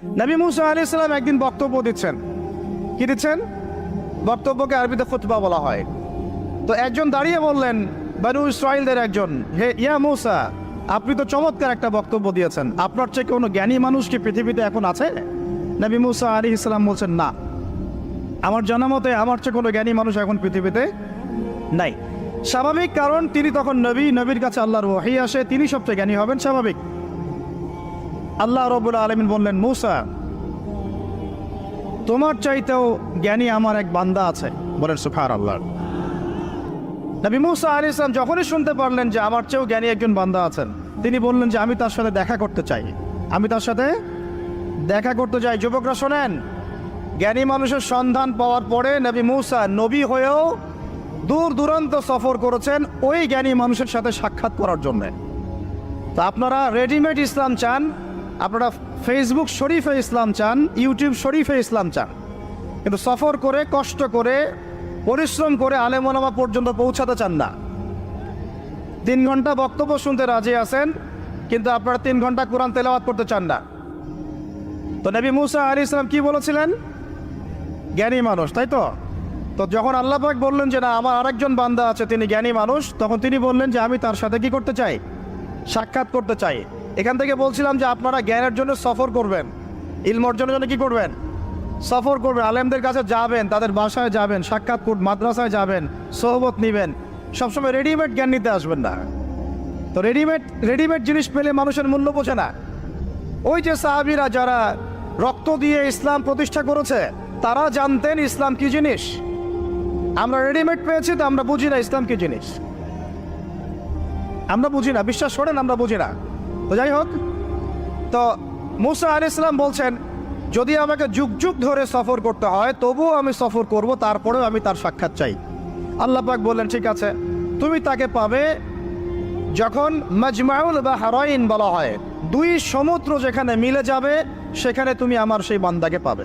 নবী মুসা আলাইহিস সালাম একদিন বক্তব্য দিচ্ছেন। কি দিচ্ছেন? বক্তব্যকে আরবিতে খুতবা বলা হয়। তো একজন দাঁড়িয়ে বললেন, বনু ইসরাইলদের একজন, হে ইয়া মুসা, আপনি তো চমৎকার একটা বক্তব্য দিয়েছেন, আপনার চেয়ে কোনো জ্ঞানী মানুষ কি পৃথিবীতে এখন আছে? নবী মুসা আলাইহিস সালাম বলছেন, না, আমার জানা মতে আমার চেয়ে কোনো জ্ঞানী মানুষ এখন পৃথিবীতে নাই। স্বাভাবিক, কারণ তিনি তখন নবী, নবীর কাছে আল্লাহর ওহী আসে, তিনি সবচেয়ে জ্ঞানী হবেন, স্বাভাবিক। আল্লাহ রাব্বুল আলামিন বললেন, মুসা, তোমার চাইতেও জ্ঞানী আমার এক বান্দা আছে। বলেন সুবহানাল্লাহ। নবী মুসা আলাইহিস সালাম যখনই শুনতে পারলেন যে আমার চেয়েও জ্ঞানী একজন বান্দা আছেন, তিনি বললেন যে আমি তার সাথে দেখা করতে চাই, আমি তার সাথে দেখা করতে চাই। যুবকরা শোনেন, জ্ঞানী মানুষের সন্ধান পাওয়ার পরে নবী মুসা নবী হয়েও দূর দূরান্ত সফর করেছেন ওই জ্ঞানী মানুষের সাথে সাক্ষাৎ করার জন্য। তো আপনারা রেডিমেড ইসলাম চান, আপনারা ফেসবুক শরীফে ইসলাম চান, ইউটিউব শরীফে ইসলাম চান, কিন্তু সফর করে, কষ্ট করে, পরিশ্রম করে আলেম ওলামা পর্যন্ত পৌঁছাতে চান না। 3 ঘন্টা বক্তব্য শুনতে রাজি আছেন, কিন্তু আপনারা 3 ঘন্টা কোরআন তেলাওয়াত করতে চান না। তো নবী মুসা আলাইহিস সালাম কি বলেছিলেন? জ্ঞানী মানুষ, তাই তো? তো যখন আল্লাহ পাক বললেন যে না, আমার আরেকজন বান্দা আছে, তিনি জ্ঞানী মানুষ, তখন তিনি বললেন যে আমি তার সাথে কি করতে চাই? সাক্ষাৎ করতে চাই। এখান থেকে বলছিলাম যে আপনারা জ্ঞানের জন্য সফর করবেন, ইলম অর্জনের জন্য কি করবেন? সফর করবেন, আলেমদের কাছে যাবেন, তাদের বাসায় যাবেন, সাক্ষাৎ করবেন, মাদ্রাসায় যাবেন, সোহবত নেবেন। সবসময় রেডিমেড জ্ঞান নিতে আসবেন না। তো রেডিমেড জিনিস পেলে মানুষের মূল্য বোঝে না। ওই যে সাহাবীরা যারা রক্ত দিয়ে ইসলাম প্রতিষ্ঠা করেছে, তারা জানতেন ইসলাম কি জিনিস। আমরা রেডিমেড পেয়েছি, তো আমরা বুঝি না ইসলাম কি জিনিস, আমরা বুঝি না, বিশ্বাস করেন, আমরা বুঝি না। তো যাই হোক, তো মুসা আলাইহিস সালাম বলছেন, যদি আমাকে যুগ যুগ ধরে সফর করতে হয় তবুও আমি সফর করব, তারপরেও আমি তার সাক্ষাৎ চাই। আল্লাহ পাক বললেন, ঠিক আছে, তুমি তাকে পাবে যখন মাজমাউল বাহরাইন বলা হয়, 2 সমুদ্র যেখানে মিলে যাবে, সেখানে তুমি আমার সেই বান্দাকে পাবে।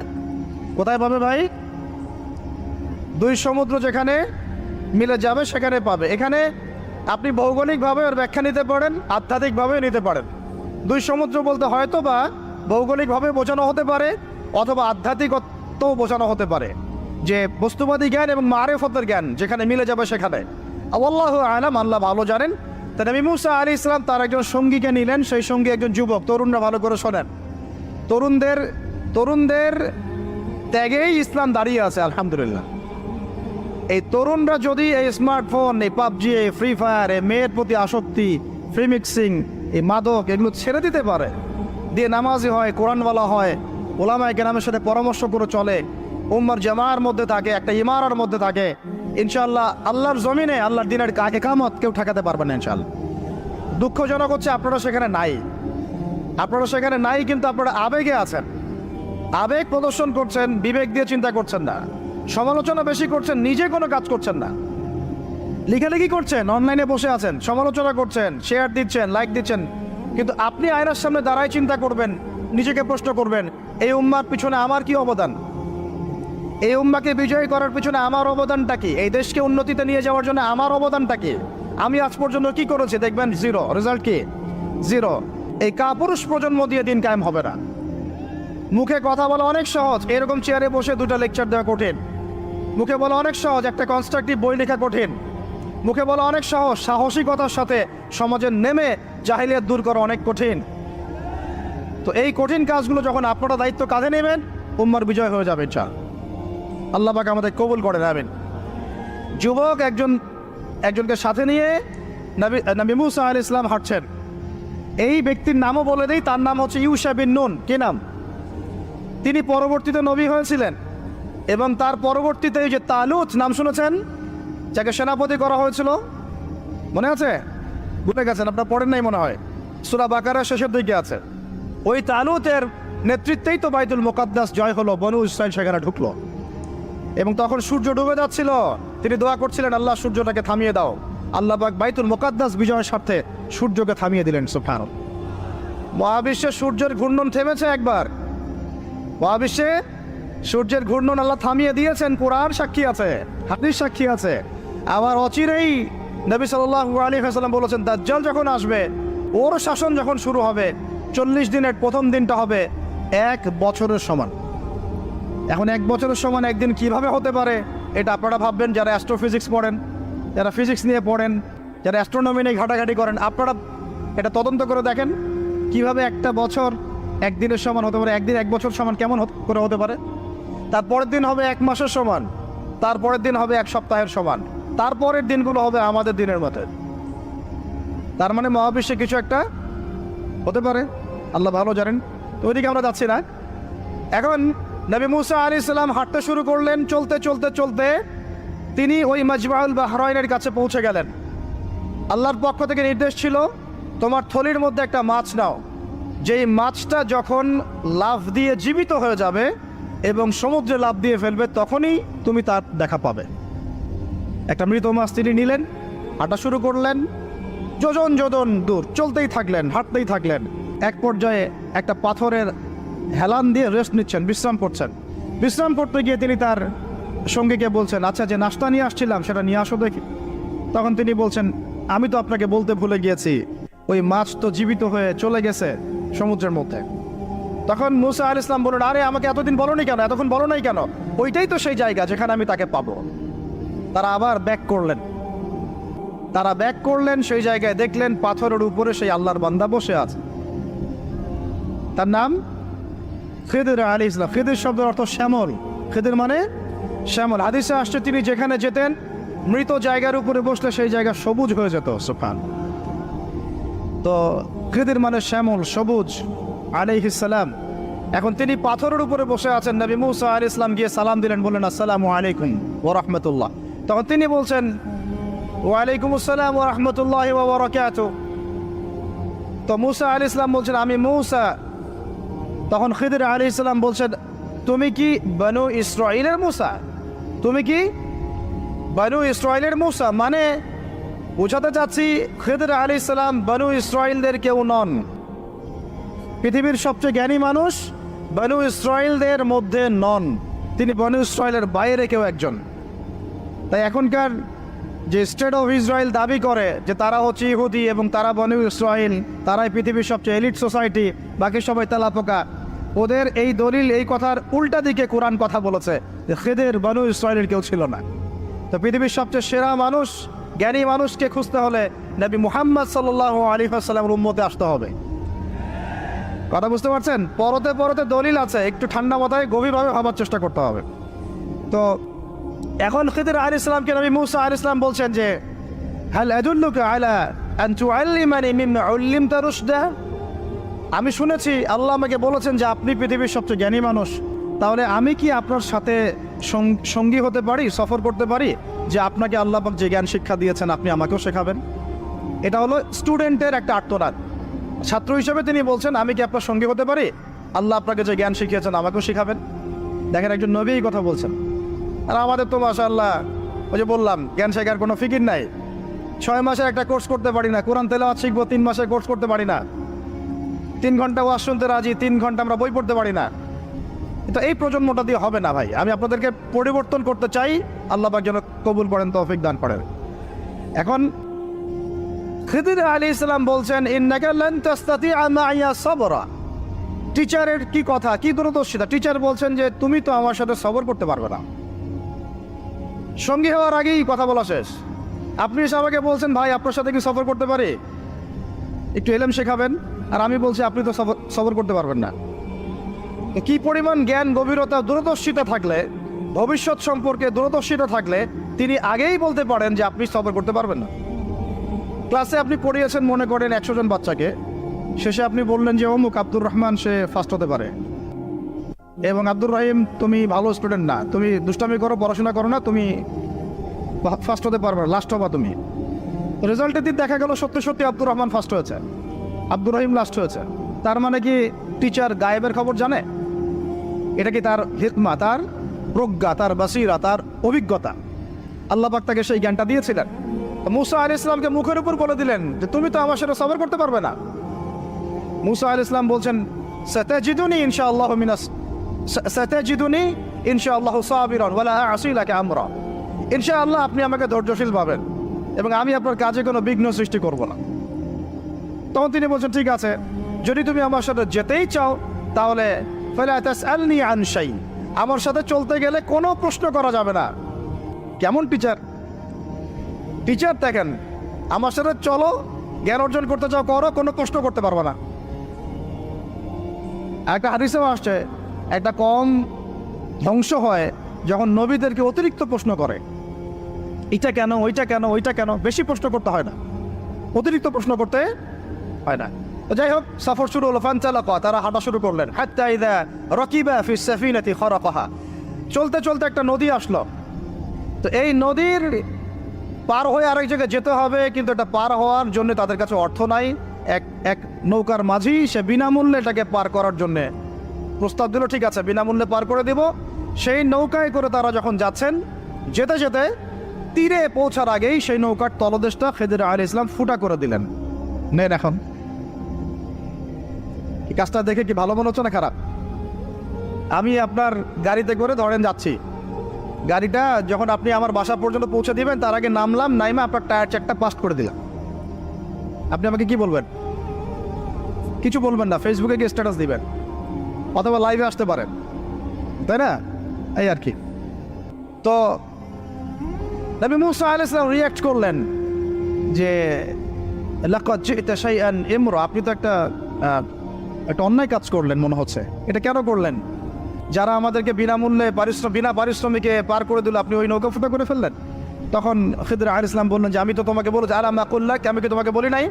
কোথায় পাবে ভাই? 2 সমুদ্র যেখানে মিলে যাবে সেখানে পাবে। এখানে আপনি ভৌগোলিকভাবে ওর ব্যাখ্যা নিতে পারেন, আধ্যাত্মিকভাবে নিতে পারেন। 2 সমুদ্র বলতে হয়তো বা ভৌগোলিকভাবে বোঝানো হতে পারে, অথবা আধ্যাত্মিকত্বও বোঝানো হতে পারে, যে বস্তুবাদী জ্ঞান এবং মারিফতের জ্ঞান যেখানে মিলে যাবে সেখানে। আল্লাহু আ'লাম, আল্লাহ ভালো জানেন। তা নবী মুসা আলাইহিস সালাম তার একজন সঙ্গীকে নিলেন, সেই সঙ্গী একজন যুবক। তরুণরা ভালো করে শোনেন, তরুণদের ত্যাগেই ইসলাম দাঁড়িয়ে আছে, আলহামদুলিল্লাহ। এই তরুণরা যদি এই স্মার্টফোন, এই পাবজি, এই ফ্রি ফায়ার, এই মেয়ের প্রতি আসক্তি, ফ্রি মিক্সিং, এই মাদক, এগুলো ছেড়ে দিতে পারে, দিয়ে নামাজি হয়, কোরআনওয়ালা হয়, ওলামায়ে কেরামের সাথে পরামর্শ করে চলে, উম্মার জামার মধ্যে থাকে, একটা ইমারার মধ্যে থাকে, ইনশাআল্লাহ আল্লাহর জমিনে আল্লাহর দিনের ইকামত কেউ ঠেকাতে পারবে না ইনশাআল্লাহ। দুঃখজনক হচ্ছে আপনারা সেখানে নাই, কিন্তু আপনারা আবেগে আছেন, আবেগ প্রদর্শন করছেন, বিবেক দিয়ে চিন্তা করছেন না, সমালোচনা বেশি করছেন, নিজে কোনো কাজ করছেন না, লেখালেখি করছেন, অনলাইনে বসে আছেন, সমালোচনা করছেন, শেয়ার দিচ্ছেন, লাইক দিচ্ছেন, কিন্তু আপনি আয়নার সামনে দাঁড়ায় চিন্তা করবেন, নিজেকে প্রশ্ন করবেন, এই উম্মার পিছনে আমার কি অবদান? এই উম্মাকে বিজয়ী করার পিছনে আমার অবদানটা কি? এই দেশকে উন্নতিতে নিয়ে যাওয়ার জন্য আমার অবদানটা কি? আমি আজ পর্যন্ত কি করেছি? দেখবেন জিরো, রেজাল্ট কি? জিরো। এই কাপুরুষ প্রজন্ম দিয়ে দিন কায়েম হবে না। মুখে কথা বলা অনেক সহজ, এরকম চেয়ারে বসে 2টা লেকচার দেওয়া কঠিন। মুখে বলা অনেক সহজ, একটা কনস্ট্রাকটিভ বই লেখা কঠিন। মুখে বলা অনেক সহজ, সাহসিকতার সাথে সমাজে নেমে জাহিলিয়াত দূর করা অনেক কঠিন। তো এই কঠিন কাজগুলো যখন আপনারা দায়িত্ব কাঁধে নেবেন, উম্মার বিজয় হয়ে যাবে ইনশাআল্লাহ। আল্লাহ পাক আমাদের কবুল করে নেবেন। যুবক একজনকে সাথে নিয়ে নবী মুসা আলাইহিস সালাম হাঁটছেন। এই ব্যক্তির নামও বলে দেই, তার নাম হচ্ছে ইউশা বিন নুন। কি নাম? তিনি পরবর্তীতে নবী হয়েছিলেন, এবং তার পরবর্তীতে এই যে তালুত নাম শুনেছেন, যাকে সেনাপতি করা হয়েছিল, মনে আছে? ভুলে গেছেন, আপনার পড়েন নাই মনে হয়, সূরা বাকারার শেষের দিকে আছে। ওই তালুতের নেতৃত্বেই তো বাইতুল মুকাদ্দাস জয় হলো, বনু ইসরাইল সেখানে ঢুকলো, এবং তখন সূর্য ডুবে যাচ্ছিল। তিনি দোয়া করছিলেন, আল্লাহ সূর্যটাকে থামিয়ে দাও। আল্লাহ পাক বাইতুল মুকাদ্দাস বিজয়ের স্বার্থে সূর্যকে থামিয়ে দিলেন। সুবহানাল্লাহ। মহাবিশ্বে সূর্যের ঘূর্ণন থেমেছে একবার, মহাবিশ্বে সূর্যের ঘূর্ণন আল্লাহ থামিয়ে দিয়েছেন। কোরআন সাক্ষী আছে, হাদিস সাক্ষী আছে। আবার অচিরেই নবী সাল্লাল্লাহু আলাইহি ওয়াসাল্লাম বলেছেন, দাজ্জাল যখন আসবে, ওর শাসন যখন শুরু হবে, 40 দিনের প্রথম দিনটা হবে 1 বছরের সমান। এখন 1 বছরের সমান একদিন কিভাবে হতে পারে এটা আপনারা ভাববেন, যারা অ্যাস্ট্রোফিজিক্স পড়েন, যারা ফিজিক্স নিয়ে পড়েন, যারা অ্যাস্ট্রোনমি নিয়ে ঘাটাঘাটি করেন, আপনারা এটা তদন্ত করে দেখেন কিভাবে একটা বছর একদিনের সমান হতে পারে, একদিন 1 বছর সমান কেমন করে হতে পারে। তারপরের দিন হবে 1 মাসের সমান, তারপরের দিন হবে 1 সপ্তাহের সমান, তারপরের দিনগুলো হবে আমাদের দিনের মতো। তার মানে মহাবিশ্বে কিছু একটা হতে পারে, আল্লাহ ভালো জানেন। তো ওইদিকে আমরা যাচ্ছি না। এখন নবী মুসা আলাইহিস সালাম হাঁটতে শুরু করলেন। চলতে চলতে চলতে তিনি ওই মাজমাউল বাহরাইনের কাছে পৌঁছে গেলেন। আল্লাহর পক্ষ থেকে নির্দেশ ছিল, তোমার থলির মধ্যে একটা মাছ নাও, যেই মাছটা যখন লাফ দিয়ে জীবিত হয়ে যাবে এবং সমুদ্রে লাফ দিয়ে ফেলবে তখনই তুমি তার দেখা পাবে। একটা মৃত মাছ তিনি নিলেন, হাঁটা শুরু করলেন। যোজন যোজন দূর চলতেই থাকলেন, হাঁটতেই থাকলেন। এক পর্যায়ে একটা পাথরের হেলান দিয়ে রেস্ট নিচ্ছেন, বিশ্রাম করছেন। বিশ্রাম করতে গিয়ে তিনি তার সঙ্গীকে বলছেন, আচ্ছা যে নাস্তা নিয়ে আসছিলাম সেটা নিয়ে আসো দেখি। তখন তিনি বলছেন, আমি তো আপনাকে বলতে ভুলে গিয়েছি, ওই মাছ তো জীবিত হয়ে চলে গেছে সমুদ্রের মধ্যে। তখন মুসা আলাইহিস সালাম বললেন, আরে আমাকে এতদিন বলোনি কেন, এতক্ষণ বলো নাই কেন? ওইটাই তো সেই জায়গা যেখানে আমি তাকে পাবো। তারা আবার ব্যাক করলেন, সেই জায়গায় দেখলেন পাথরের উপরে সেই আল্লাহর বান্দা বসে আছে। তার নাম খিদির আলাইহিস সালাম। খিদির শব্দের অর্থ শ্যামল। খিদির মানে শ্যামল। হাদিসে আসছে তিনি যেখানে যেতেন মৃত জায়গার উপরে বসলে সেই জায়গা সবুজ হয়ে যেত। সুবহান। তো খিদির মানে শ্যামল, সবুজ আলাইহিস সালাম। এখন তিনি পাথরের উপরে বসে আছেন। নবী মুসা আলাইহিস সালাম গিয়ে সালাম দিলেন, বললেন আসসালামু আলাইকুম ওয়া রাহমাতুল্লাহ। তখন তিনি বলছেন, ওয়া আলাইকুম আসসালাম ওয়া রাহমাতুল্লাহি ওয়া বারাকাতুহু। তো মুসা আলাইহিস সালাম বলছেন, আমি মুসা। তখন খিদির আলাইহিস সালাম বলছেন, তুমি কি বনু ইসরাইলের মুসা? তুমি কি বনু ইসরাইলের মুসা? মানে বোঝাতে চাচ্ছি খিদির আলাইহিস সালাম বনু ইসরাইলদের কেউ নন। পৃথিবীর সবচেয়ে জ্ঞানী মানুষ বনু ইসরাইলদের মধ্যে নন, তিনি বনু ইসরাইলের বাইরে কেউ একজন। তাই এখনকার যে স্টেট অফ ইসরায়েল দাবি করে যে তারা হচ্ছে ইহুদি এবং তারা বনু ইসরাইল, তারাই পৃথিবীর সবচেয়ে এলিট সোসাইটি, বাকি সবাই তেলাপোকা, ওদের এই দলিল, এই কথার উল্টা দিকে কোরআন কথা বলেছে যে খিদির বনু ইসরায়েলের কেউ ছিল না। তো পৃথিবীর সবচেয়ে সেরা মানুষ, জ্ঞানী মানুষকে খুঁজতে হলে নবী মুহাম্মদ সাল্লাল্লাহু আলাইহি ওয়াসাল্লামের উম্মতে আসতে হবে। কথা বুঝতে পারছেন? পরতে পরতে দলিল আছে, একটু ঠান্ডা মাথায় গভীরভাবে ভাবার চেষ্টা করতে হবে। তো এখন খিদির আলাইহিস সালামকে নবী মুসা আলাইহিস সালাম বলছেন যে, হাল আদুল্লুকা আলা আন তুআল্লিমানি মিম্মা উল্লিমতা রুশদা। আমি শুনেছি আল্লাহ আমাকে বলেছেন যে আপনি পৃথিবীর সবচেয়ে জ্ঞানী মানুষ, তাহলে আমি কি আপনার সাথে সঙ্গী হতে পারি, সফর করতে পারি, যে আপনাকে আল্লাহ পাক যে জ্ঞান শিক্ষা দিয়েছেন আপনি আমাকেও শেখাবেন? এটা হলো স্টুডেন্টের একটা আর্তনাদ। ছাত্র হিসেবে তিনি বলছেন, আমি কি আপনার সঙ্গী হতে পারি? আল্লাহ আপনাকে যে জ্ঞান শিখিয়েছেন আমাকেও শেখাবেন। দেখেন, একজন নবী এই কথা বলছেন। আর আমাদের তো মাশাআল্লাহ, ওই যে বললাম, জ্ঞান শেখার কোনো ফিকির নাই। 6 মাসের একটা কোর্স করতে পারি না, কোরআন তেলাওয়াত শিখবো 3 মাসের কোর্স করতে পারি না, 3 ঘন্টা ওয়াজ শুনতে রাজি, 3 ঘন্টা আমরা বই পড়তে পারি না। তো এই প্রজন্মটা দিয়ে হবে না ভাই। আমি আপনাদেরকে পরিবর্তন করতে চাই, আল্লাহ পাক যেন কবুল করেন, তৌফিক দান করেন। এখন খিদির আলাইহিস সালাম বলছেন, ইন্নাকা লান তাস্তাতিআ মাইয়া সাবরা। টিচারের কি কথা, কি দূরদর্শিতা! টিচার বলছেন যে তুমি তো আমার সাথে সবর করতে পারবে না। সঙ্গী হওয়ার আগেই কথা বলা শেষ। আপনি এসে আমাকে বলছেন, ভাই আপনার সাথে কি সফর করতে পারি, একটু এলেম শেখাবেন, আর আমি বলছি আপনি তো সবর করতে পারবেন না। কি পরিমাণ জ্ঞান, গভীরতা, দূরদর্শিতা থাকলে, ভবিষ্যৎ সম্পর্কে দূরদর্শিতা থাকলে তিনি আগেই বলতে পারেন যে আপনি সবর করতে পারবেন না। ক্লাসে আপনি পড়িয়েছেন মনে করেন 100 জন বাচ্চাকে, শেষে আপনি বললেন যে অমুক আব্দুর রহমান সে ফার্স্ট হতে পারে, এবং আব্দুর রহিম তুমি ভালো স্টুডেন্ট না, তুমি দুষ্টামি করো, পড়াশোনা করো না, তুমি ফার্স্ট হতে পারবে না, লাস্ট হবা তুমি। রেজাল্টের দিন দেখা গেল সত্যি সত্যি আব্দুর রহমান ফার্স্ট হয়েছে, আব্দুর রহিম লাস্ট হয়েছে। তার মানে কি টিচার গায়েবের খবর জানে? এটা কি তার হিকমা, তার প্রজ্ঞা, তার বাসিরা, তার অভিজ্ঞতা? আল্লাহ পাক তাকে সেই জ্ঞানটা দিয়েছিলেন। মুসা আলাইহিস সালামকে মুখের উপর বলে দিলেন যে তুমি তো আমার সাথে সবর করতে পারবে না। মুসা আলাইহিস সালাম বলছেন, সাতাজিদুনি ইনশাআল্লাহু সাতাজিদুনি ইনশাআল্লাহু সাবিরান ওয়ালা আ'সি লাকা আমরা। ইনশাআল্লাহ আপনি আমাকে ধৈর্যশীল পাবেন এবং আমি আপনার কাজে কোনো বিঘ্ন সৃষ্টি করব না। তখন তিনি বলছেন, ঠিক আছে, যদি তুমি আমার সাথে যেতেই চাও তাহলে ফালা তাসআলনি আন শাই, আমার সাথে চলতে গেলে কোনো প্রশ্ন করা যাবে না। কেমন টিচার! টিচার দেখেন, আমার সাথে চলো, জ্ঞান অর্জন করতে চাও করো, কোনো প্রশ্ন করতে পারবে না। একটা হাদিসেও আসছে, একটা কম ধ্বংস হয় যখন নবীদেরকে অতিরিক্ত প্রশ্ন করে, এটা কেন, ওইটা কেন, ওইটা কেন। বেশি প্রশ্ন করতে হয় না, অতিরিক্ত প্রশ্ন করতে হয় না। তো যাই হোক, সফর শুরু হলো। ফানতালাকা, তারা হাঁটা শুরু করলেন। হাত্তা ইযা রাকিবা ফিস সাফিনাতি খারাকাহা, চলতে চলতে একটা নদী আসলো। তো এই নদীর পার হয়ে আরেক জায়গায় যেতে হবে, কিন্তু এটা পার হওয়ার জন্য তাদের কাছে অর্থ নাই। এক নৌকার মাঝি, সে বিনামূল্যে এটাকে পার করার জন্য প্রস্তাব দিল, ঠিক আছে বিনামূল্যে পার করে দিব। সেই নৌকায় করে তারা যখন যাচ্ছেন, যেতে যেতে তীরে পৌঁছার আগেই সেই নৌকার তলদেশটা খিদির আলাইহিস সালাম ফুটা করে দিলেন। নেন এখন, এই কাজটা দেখে কি ভালো মনে হচ্ছে না খারাপ? আমি আপনার গাড়িতে করে ধরেন যাচ্ছি, গাড়িটা যখন আপনি আমার বাসা পর্যন্ত পৌঁছে দিবেন, তার আগে নামলাম, নাইমা আপনার টায়ার চেকটা পাস্ট করে দিলাম, আপনি আমাকে কি বলবেন? কিছু বলবেন না, ফেসবুকে গিয়ে স্ট্যাটাস দিবেন অথবা লাইভে আসতে পারেন, তাই না? এই আর কি। তো নবী মুসা আলাইহিস সালাম রিঅ্যাক্ট করলেন যে লাকাদ জি'তা শাইআন ইমরা, আপনি তো একটা অন্যায় কাজ করলেন মনে হচ্ছে। এটা কেন করলেন? যারা আমাদেরকে বিনামূল্যে বিনা পারিশ্রমিকে পার করে দিল, আপনি ওই নৌকা ফুটা করে ফেললেন। তখন খিদর আলাইহিস সালাম বললেন যে আমি তো তোমাকে বলেছি, আলা মা কুল্লাক, আমি কি তোমাকে বলি নাই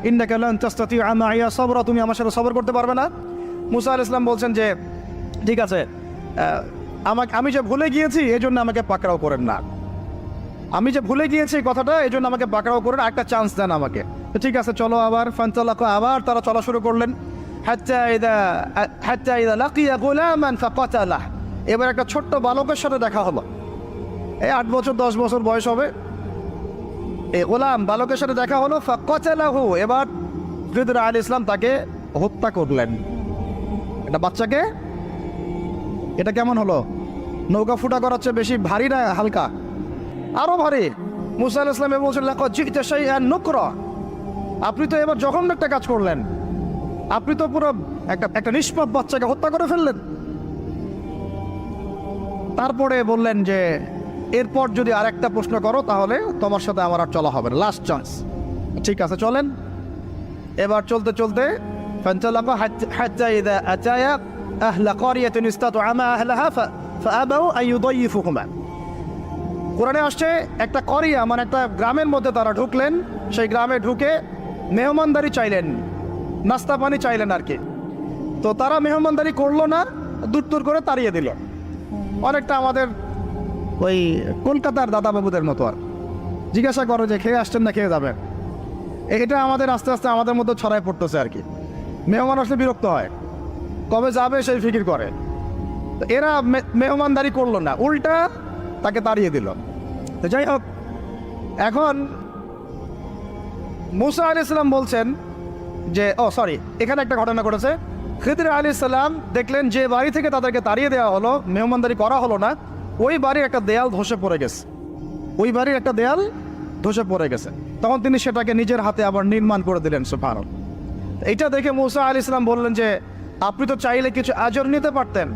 ইন্নাকা লান তাসতাতি'আ মা'ইয়া সাবরা, তুমি আমার সাথে সবর করতে পারবে না? মুসা আলাইহিস সালাম বলছেন যে ঠিক আছে, আমি যে ভুলে গিয়েছি এজন্য আমাকে পাকড়াও করেন না, আমি যে ভুলে গিয়েছি এই কথাটা, এজন্য আমাকে পাকড়াও করেন, একটা চান্স দেন আমাকে। তো ঠিক আছে চলো। আবার ফানতালাকা, আবার তারা চলা শুরু করলেন। হাত্তা ইযা লাকিয়া গুলামান ফাকাতালাহ, এবার একটা ছোট্ট বালকের সাথে দেখা হলো। এই 8 বছর 10 বছর বয়স হবে, এই গোলাম বালকের সাথে দেখা হলো। ফাকাতালাহু, এবার খিদর আলাইহিস সালাম তাকে হত্যা করলেন। একটা বাচ্চাকে, এটা কেমন হলো? নৌকা ফুটা করার চেয়ে বেশি ভারী না হালকা? আরো ভারী। মুসা আলাইহিস সালাম বলছেন লাকাদ জি'তা শাইআন নুকরা, আপনি তো এবার জঘন্য একটা কাজ করলেন, আপনি তো পুরো একটা নিষ্পাপ বাচ্চাকে হত্যা করে ফেললেন। তারপরে বললেন যে এরপর যদি আরেকটা প্রশ্ন করো তাহলে তোমার সাথে আমার আর চলা হবে না, লাস্ট চান্স। ঠিক আছে চলেন। এবার চলতে চলতে ফানতালাকা হাত্তা ইযা আতায়া আহলা ক্বরিয়াতিন ইসতাতআমা আহলাহা ফাআবাউ আন ইউদাইফুহুমা, কোরআনে আসছে একটা করিয়া মানে একটা গ্রামের মধ্যে তারা ঢুকলেন। সেই গ্রামে ঢুকে মেহমানদারি চাইলেন, নাস্তা পানি চাইলেন আর কি। তো তারা মেহমানদারি করলো না, দূর করে তাড়িয়ে দিল। অনেকটা আমাদের ওই কলকাতার দাদাবাবুদের মতো। আর জিজ্ঞাসা করো যে খেয়ে আসছেন না খেয়ে যাবেন, এটা আমাদের আস্তে আস্তে আমাদের মধ্যে ছড়ায় পড়তেছে আর কি। মেহমান আসলে বিরক্ত হয়, কবে যাবে সেই ফিকির করে। তো এরা মেহমানদারি করলো না, উল্টা তাকে তাড়িয়ে দিল। তো যাই হোক, এখন মুসা আলাইহিস সালাম বলছেন যে এখানে একটা ঘটনা ঘটেছে। খিদর আলাইহিস সালাম দেখলেন যে বাড়ি থেকে তাদেরকে তাড়িয়ে দেওয়া হলো, মেহমানদারি করা হলো না, ওই বাড়ির একটা দেয়াল ধসে পড়ে গেছে, ওই বাড়ির একটা দেয়াল ধসে পড়ে গেছে। তখন তিনি সেটাকে নিজের হাতে আবার নির্মাণ করে দিলেন। সুবহানাল্লাহ। এইটা দেখে মুসা আলাইহিস সালাম বললেন যে আপনি তো চাইলে কিছু আজর নিতে পারতেন,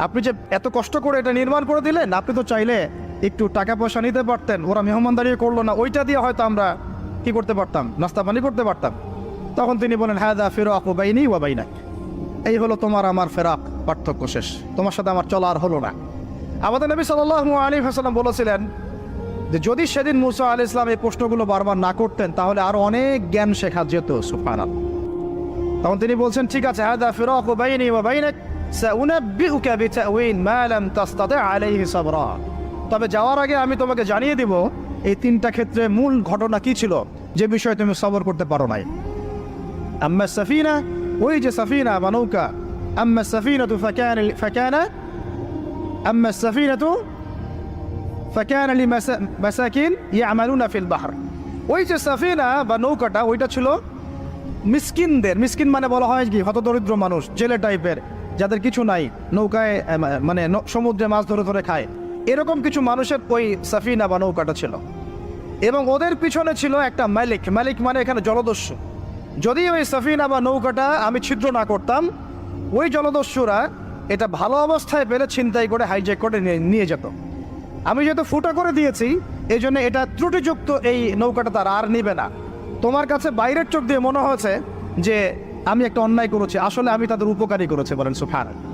আপনি যে এত কষ্ট করে এটা নির্মাণ করে দিলেন, আপনি তো চাইলে একটু টাকা পয়সা নিতে পারতেন। ওরা মেহমানদারি করলো না, ওইটা দিয়ে হয়তো আমরা কি করতে পারতাম, নাস্তা পানি করতে পারতাম। তখন তিনি বলেন হাযা ফিরাকু বাইনি ওয়া বাইনাক, এই হলো তোমার আমার ফেরাক, পার্থক্য শেষ, তোমার সাথে আমার চলা আর হলো না। আমাদের নবী সাল্লাল্লাহু আলাইহি ওয়াসাল্লাম বলেছিলেন যে যদি সেদিন মুসা আলাইহিস সালাম এই প্রশ্নগুলো বারবার না করতেন তাহলে আরো অনেক জ্ঞান শেখা যেত। সুবহানাল্লাহ। তখন তিনি বলছেন ঠিক আছে, হাযা ফিরাকু বাইনি ওয়া বাইনাক সাউনাব্বিউকা বিতাউইল মা লাম তাসতাতি আলাইহি সাবরা, তবে যাওয়ার আগে আমি তোমাকে জানিয়ে দিব এই 3টা ক্ষেত্রে মূল ঘটনা কি ছিল যে বিষয়ে তুমি সবর করতে পারো নাই। আম্মা সাফিনা, ওই যে সাফিনা বা নৌকা, আম্মা সাফিনাতু ফাকানা লিমাসাকিন ইয়ামালুনা ফিল বাহর, ওই যে সাফিনা বা নৌকাটা ওইটা ছিল মিসকিনদের, মিসকিন মানে বলা হয় কি হতদরিদ্র মানুষ, জেলে টাইপের, যাদের কিছু নাই, নৌকায় মানে সমুদ্রে মাছ ধরে ধরে খায়, এরকম কিছু মানুষের ওই সাফিনা বা নৌকাটা ছিল। এবং ওদের পিছনে ছিল একটা মালিক, মালিক মানে এখানে জলদস্যু। যদি ওই সাফিনা বা নৌকাটা আমি ছিদ্র না করতাম ওই জলদস্যুরা এটা ভালো অবস্থায় পেলে ছিনতাই করে হাইজ্যাক করে নিয়ে যেত। আমি যেহেতু ফুটা করে দিয়েছি এই জন্য এটা ত্রুটিযুক্ত এই নৌকাটা তারা আর নিবে না। তোমার কাছে বাইরের চোখ দিয়ে মনে হয়েছে যে আমি একটা অন্যায় করেছি, আসলে আমি তাদের উপকারী করেছি। বলেন সুবহানাল্লাহ।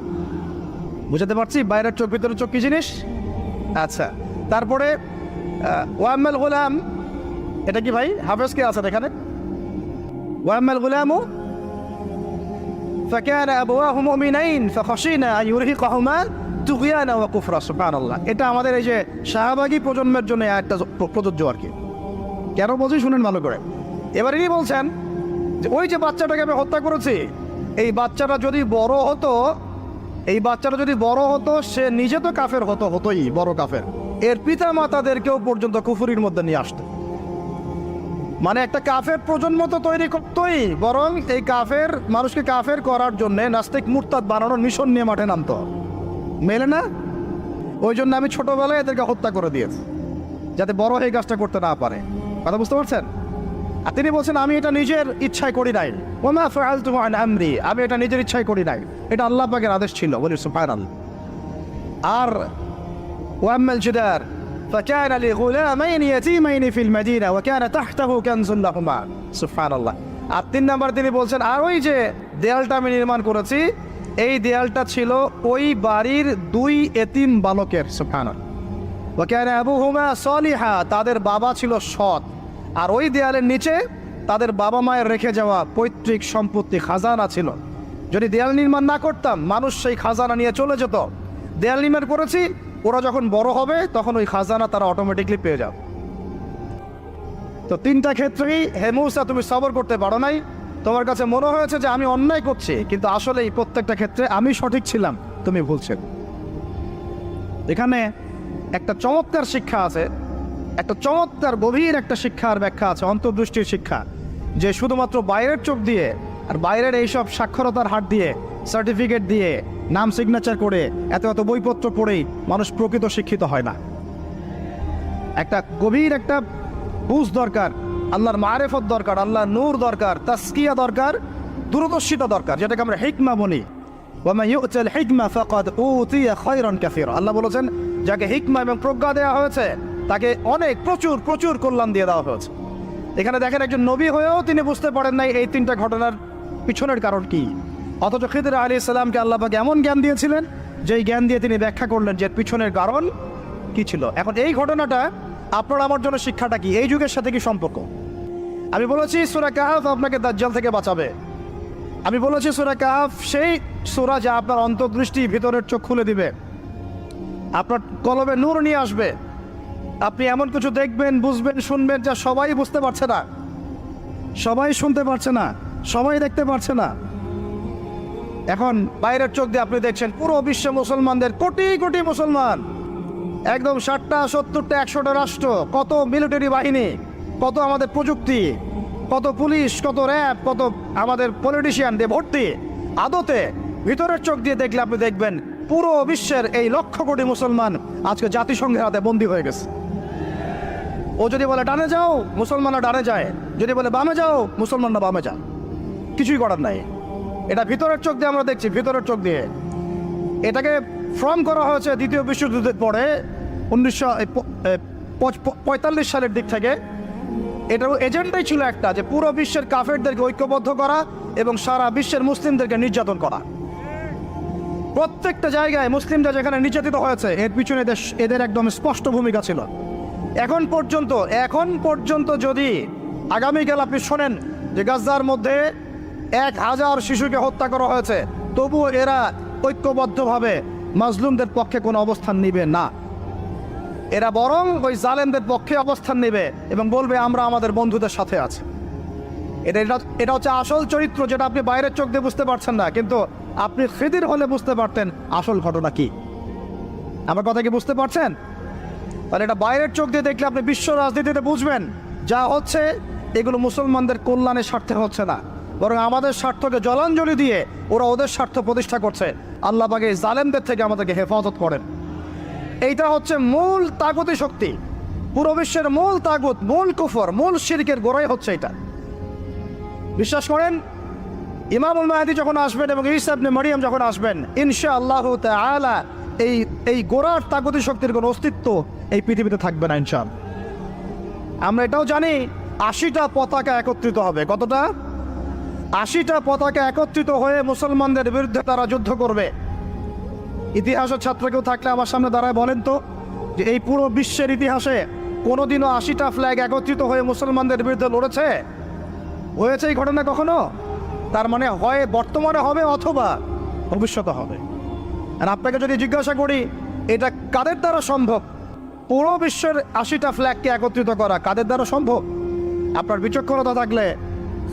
বুঝতে পারছি বাইরের চোখ ভিতরের চোখ কি জিনিস? আচ্ছা, তারপরে ওয়াম্মাল গুলাম, এটা কি ভাই হাফেজ কে আছেন এখানে? ওয়াম্মাল গুলামু ফাকানা আবওয়াহু মুমিনাইন ফাখাশিনা আন ইউরহিকাহুমা তুগয়ানা ওয়া কুফরা। সুবহানাল্লাহ। এটা আমাদের এই যে শাহবাগী প্রজন্মের জন্য একটা প্রযোজ্য আর কি। কেন বলছি শুনেন ভালো করে। এবার ইনি বলছেন যে ওই যে বাচ্চাটাকে আমি হত্যা করেছি, এই বাচ্চাটা যদি বড় হতো সে নিজে তো কাফের হতোই বড় কাফের, এর পিতা মাতাদেরকেও পর্যন্ত কুফরির মধ্যে নিয়ে আসতো। মানে একটা কাফের প্রজন্ম তো তৈরি করতোই, বরং এই কাফের মানুষকে কাফের করার জন্য নাস্তিক মুরতাদ বানানোর মিশন নিয়ে মাঠে নামতো। মেলে না? ওই জন্য আমি ছোটবেলায় এদেরকে হত্যা করে দিয়েছি যাতে বড় হয়ে কাজটা করতে না পারে। কথা বুঝতে পারছেন? আর তিনি বলছেন আমি এটা নিজের ইচ্ছায় করি নাই, ওমা ফাআলতু আন আমরি, আমি এটা নিজের ইচ্ছায় করি নাই, এটা আল্লাহ পাকের আদেশ ছিল। বলি সুবহানাল্লাহ। আর ওয়াম্মাল জিদার فكان لغلامين يتيمين في المدينة وكان تحته كنز لهما। সুবহানাল্লাহ। আর 3 নাম্বার তিনি বলছেন আর ওই যে দেয়ালটা আমি নির্মাণ করেছি, এই দেয়ালটা ছিল ওই বাড়ির 2 এতিম বালকের। সুবহানাল্লাহ। ওয়াকানা আবুহুমা সালিহা, তাদের বাবা ছিল সৎ। আর ওই দেয়ালের নিচে তাদের বাবা মায়ের রেখে যাওয়া পৈতৃক সম্পত্তি খাজানা ছিল। যদি দেয়াল নির্মাণ না করতাম মানুষ সেই খাজানা নিয়ে চলে যেত। দেয়াল নির্মাণ করেছি, ওরা যখন বড় হবে তখন ওই খাজানা তারা অটোমেটিকলি পেয়ে যাবে। তো 3টা ক্ষেত্রেই হে মূসা তুমি সবর করতে পারো নাই, তোমার কাছে মনে হয়েছে যে আমি অন্যায় করছি, কিন্তু আসলে এই প্রত্যেকটা ক্ষেত্রে আমি সঠিক ছিলাম, তুমি ভুল ছিল। এখানে একটা চমৎকার শিক্ষা আছে, একটা চমৎকার গভীর একটা শিক্ষার ব্যাখ্যা আছে, অন্তর্দৃষ্টির শিক্ষা, যে শুধুমাত্র বাইরের চোখ দিয়ে আর বাইরের এইসব সাক্ষরতার হাত দিয়ে, সার্টিফিকেট দিয়ে, নাম সিগনেচার করে, এত বইপত্র পড়েই মানুষ প্রকৃত শিক্ষিত হয় না। একটা গভীর একটা বুঝ দরকার, আল্লাহর মারেফত দরকার, আল্লাহর নূর দরকার, তাসকিয়া দরকার, দূরদর্শিতা দরকার, যেটাকে আমরা হিকমা বলি। ওয়ামা ইউতাল হিকমা ফাকাদ উতিয়া খায়রান কাসীরা। আল্লাহ বলেছেন যাকে হিকমা এবং প্রজ্ঞা দেওয়া হয়েছে তাকে অনেক প্রচুর কল্যাণ দিয়ে দেওয়া হয়েছে। এখানে দেখেন একজন নবী হয়েও তিনি বুঝতে পারেন নাই এই 3টা ঘটনার পিছনের কারণ কি, অথচ খিদর আলাইহিস সালামকে আল্লাহ পাক এমন জ্ঞান দিয়েছিলেন যেই জ্ঞান দিয়ে তিনি ব্যাখ্যা করলেন যে পিছনের কারণ কি ছিল। এখন এই ঘটনাটা আপনার আমার জন্য শিক্ষাটা কি, এই যুগের সাথে কি সম্পর্ক? আমি বলেছি সূরা কাহফ আপনাকে দাজ্জাল থেকে বাঁচাবে। আমি বলেছি সূরা কাহফ সেই সূরা যা আপনার অন্তর্দৃষ্টি, ভিতরের চোখ খুলে দিবে, আপনার কলবে নূর নিয়ে আসবে। আপনি এমন কিছু দেখবেন, বুঝবেন, শুনবেন যা সবাই বুঝতে পারছে না, সবাই শুনতে পারছে না, সবাই দেখতে পারছে না। এখন বাইরের চোখ দিয়ে আপনি দেখছেন পুরো বিশ্বে মুসলমানদের, কোটি মুসলমান, একদম 60টা 70টা 100টা রাষ্ট্র, কত মিলিটারি বাহিনী, কত আমাদের প্রযুক্তি, কত পুলিশ, কত র্যাব, কত আমাদের পলিটিশিয়ান দিয়ে ভর্তি। আদতে ভিতরের চোখ দিয়ে দেখলে আপনি দেখবেন পুরো বিশ্বের এই লক্ষ কোটি মুসলমান আজকে জাতিসংঘের হাতে বন্দী হয়ে গেছে। ও যদি বলে ডানে যাও, মুসলমানরা ডানে যায়, যদি বলে বামে যাও, মুসলমানরা বামে যায়, কিছুই করার নাই। এটা ভিতরের চোখ দিয়ে আমরা দেখছি, ভিতরের চোখ দিয়ে। এটাকে ফর্ম করা হয়েছে 2য় বিশ্বযুদ্ধের পরে 1945 সালের দিক থেকে। এটার এজেন্ডাই ছিল একটা, যে পুরো বিশ্বের কাফেরদেরকে ঐক্যবদ্ধ করা এবং সারা বিশ্বের মুসলিমদেরকে নির্যাতন করা। প্রত্যেকটা জায়গায় মুসলিমরা যেখানে নির্যাতিত হয়েছে এর পিছনে এদের একদম স্পষ্ট ভূমিকা ছিল। এখন পর্যন্ত যদি আগামীকাল আপনি শোনেন যে গাজার মধ্যে 1000 শিশুকে হত্যা করা হয়েছে, তবুও এরা ঐক্যবদ্ধভাবে মাজলুমদের পক্ষে কোনো অবস্থান নিবে না। এরা বরং ওই জালেমদের পক্ষে অবস্থান নেবে এবং বলবে আমরা আমাদের বন্ধুদের সাথে আছি। এটা হচ্ছে আসল চরিত্র, যেটা আপনি বাইরের চোখ দিয়ে বুঝতে পারছেন না, কিন্তু আপনি খিদির হলে বুঝতে পারতেন আসল ঘটনা কি। আমার কথা কি বুঝতে পারছেন? তাহলে এটা বাইরের চোখ দিয়ে দেখলে আপনি বিশ্ব রাজনীতিতে বুঝবেন যা হচ্ছে এগুলো মুসলমানদের কল্যাণের স্বার্থে হচ্ছে না, বরং আমাদের স্বার্থকে জলাঞ্জলি দিয়ে ওরা ওদের স্বার্থ প্রতিষ্ঠা করছে। আল্লাহ পাক এই জালেমদের থেকে আমাদেরকে হেফাজত করেন। এইটা হচ্ছে মূল তাগুতি শক্তি, পুরো বিশ্বের মূল তাগুত, মূল কুফর, মূল শিরকের গোড়াই হচ্ছে এটা। বিশ্বাস করেন ইমামুল মাহদী যখন আসবেন এবং ঈসা ইবনে মারিয়াম যখন আসবেন, ইনশাআল্লাহ তাআলা এই গোড়ার তাগতি শক্তির কোনো অস্তিত্ব এই পৃথিবীতে থাকবে না ইনশাআল্লাহ। আমরা এটাও জানি 80টা পতাকা একত্রিত হবে। কতটা? 80টা পতাকা একত্রিত হয়ে মুসলমানদের বিরুদ্ধে তারা যুদ্ধ করবে। ইতিহাসের ছাত্র কেউ থাকলে আমার সামনে দাঁড়ায় বলেন তো, যে এই পুরো বিশ্বের ইতিহাসে কোনোদিনও 80টা ফ্ল্যাগ একত্রিত হয়ে মুসলমানদের বিরুদ্ধে লড়েছে? হয়েছে এই ঘটনা কখনো? তার মানে হয় বর্তমানে হবে অথবা ভবিষ্যতে হবে। আর আপনাকে যদি জিজ্ঞাসা করি এটা কাদের দ্বারা সম্ভব, পুরো বিশ্বের 80টা ফ্ল্যাগকে একত্রিত করা কাদের দ্বারা সম্ভব? আপনার বিচক্ষণতা থাকলে,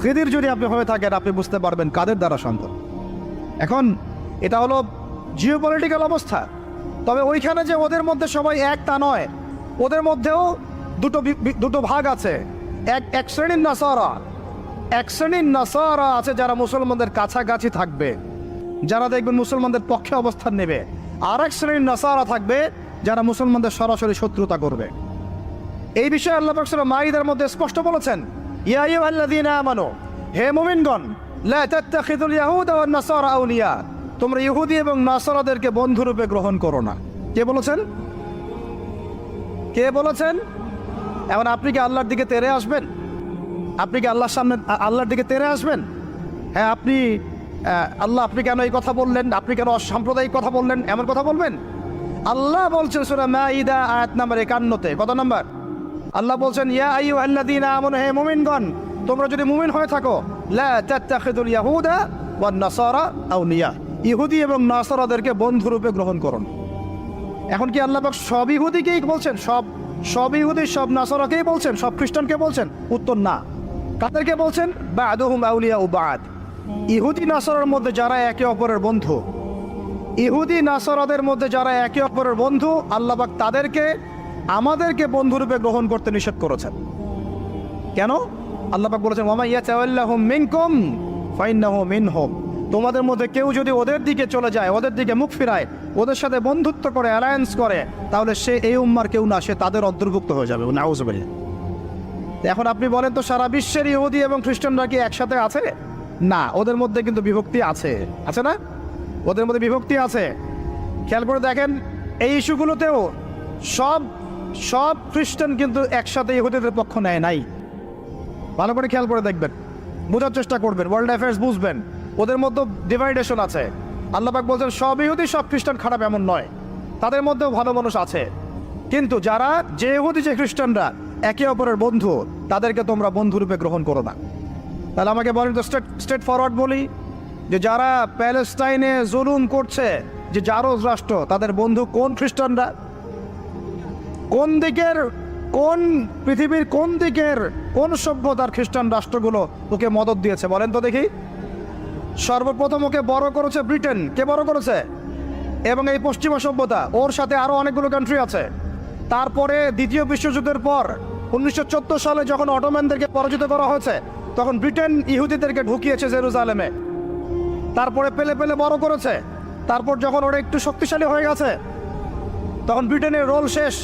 খিদির যদি আপনি হয়ে থাকেন, আপনি বুঝতে পারবেন কাদের দ্বারা সম্ভব। এখন এটা হলো জিওপলিটিক্যাল অবস্থা। তবে ওইখানে যে ওদের মধ্যে সবাই এক তা নয়, ওদের মধ্যেও দুটো ভাগ আছে। এক শ্রেণীর নাসারা আছে যারা মুসলমানদের কাছাকাছি থাকবে, যারা দেখবেন মুসলমানদের পক্ষে অবস্থান নেবে। আর এক শ্রেণীর নাসারা থাকবে যারা মুসলমানদের সরাসরি শত্রুতা করবে। এই বিষয়ে আল্লাহ পাক সূরা মাইদার মধ্যে স্পষ্ট বলেছেন, ইয়া আইয়ুহাল্লাযীনা আমানু, হে মুমিনগণ, লা তাত্তাখিযুল ইয়াহুদা ওয়ান নাসারা আউলিয়া, তোমরা ইহুদি এবং নাসারাদেরকে বন্ধুরূপে গ্রহণ করো না। কে বলেছেন? কে বলেছেন? এখন আপনি কি আল্লাহর দিকে তেরে আসবেন? আপনি কি আল্লাহর সামনে আল্লাহর দিকে তেরে আসবেন? হ্যাঁ, আল্লাহ আপনি কেন এই কথা বললেন, আপনি কেন অসাম্প্রদায়িক কথা বললেন, এমন কথা বলবেন? আল্লাহ বলছেন সূরা মাইদা আয়াত নাম্বার 51-তে, কত নাম্বার? আল্লাহ বলছেন, ইয়া আইয়ুহাল্লাযীনা আমানু, হে মুমিনগণ, তোমরা যদি মুমিন হয়ে থাকো, লা তাত্তাখিযুল ইয়াহুদা ওয়ান নাসারা আউলিয়া, ইহুদি এবং নাসারাদেরকে বন্ধুরূপে গ্রহণ করুন। এখন কি আল্লাহ পাক সব ইহুদিকেই বলছেন, সব ইহুদি সব নাসারাকেই বলছেন, সব খ্রিস্টানকে বলছেন? উত্তর না। কাদেরকে বলছেন? বা'দুহুম আউলিয়া ও বা'দ। ইহুদি নাসারার মধ্যে যারা একে অপরের বন্ধু, ইহুদি নাসারাদের মধ্যে যারা একে অপরের বন্ধু, আল্লাহ পাক তাদেরকে আমাদেরকে বন্ধুরূপে গ্রহণ করতে নিষেধ করেছেন। কেন? আল্লাহ পাক বলেছেন, ওয়া মা ইয়াতাওয়াল্লাহুম মিনকুম ফাইন্নাহু মিনহুম, তোমাদের মধ্যে কেউ যদি ওদের দিকে চলে যায়, ওদের দিকে মুখ ফিরায়, ওদের সাথে বন্ধুত্ব করে, অ্যালায়েন্স করে, তাহলে সে এই উম্মার কেউ না, সে তাদের অন্তর্ভুক্ত হয়ে যাবে। নাউযুবিল্লাহ। এখন আপনি বলেন তো, সারা বিশ্বের ইহুদি এবং খ্রিস্টানরা কি একসাথে আছে? না, ওদের মধ্যে কিন্তু বিভক্তি আছে। আছে না? ওদের মধ্যে বিভক্তি আছে। খেয়াল করে দেখেন, এই ইস্যুগুলোতেও সব খ্রিস্টান কিন্তু একসাথে ইহুদিদের পক্ষ নেয় নাই। ভালো করে খেয়াল করে দেখবেন, বোঝার চেষ্টা করবেন, ওয়ার্ল্ড অ্যাফেয়ার্স বুঝবেন। ওদের মধ্যে ডিভাইডেশন আছে। আল্লাহ পাক বলছেন, সব ইহুদি সব খ্রিস্টান খারাপ এমন নয়, তাদের মধ্যেও ভালো মানুষ আছে। কিন্তু যে ইহুদি যে খ্রিস্টানরা একে অপরের বন্ধু, তাদেরকে তোমরা বন্ধুরূপে গ্রহণ করো না। তাহলে আমাকে বলেন তো, স্ট্রেট ফরওয়ার্ড বলি, যে যারা প্যালেস্টাইনে জুলুম করছে, যে জারজ রাষ্ট্র, তাদের বন্ধু কোন খ্রিস্টানরা? কোন পৃথিবীর কোন সভ্যতার খ্রিস্টান রাষ্ট্রগুলো ওকে মদদ দিয়েছে বলেন তো দেখি? সর্বপ্রথম ওকে বড় করেছে ব্রিটেন। কে বড় করেছে? এবং এই পশ্চিমা সভ্যতা, ওর সাথে আরও অনেকগুলো কান্ট্রি আছে। তারপরে দ্বিতীয় বিশ্বযুদ্ধের পর 1914 সালে যখন অটোম্যানদেরকে পরাজিত করা হয়েছে, তখন ব্রিটেন ইহুদিদেরকে ঢুকিয়েছে জেরুজালেমে। তারপরে পেলে বড় করেছে। তারপর যখন ওরা একটু শক্তিশালী হয়ে গেছে, তখন ব্রিটেনের রোল শেষ।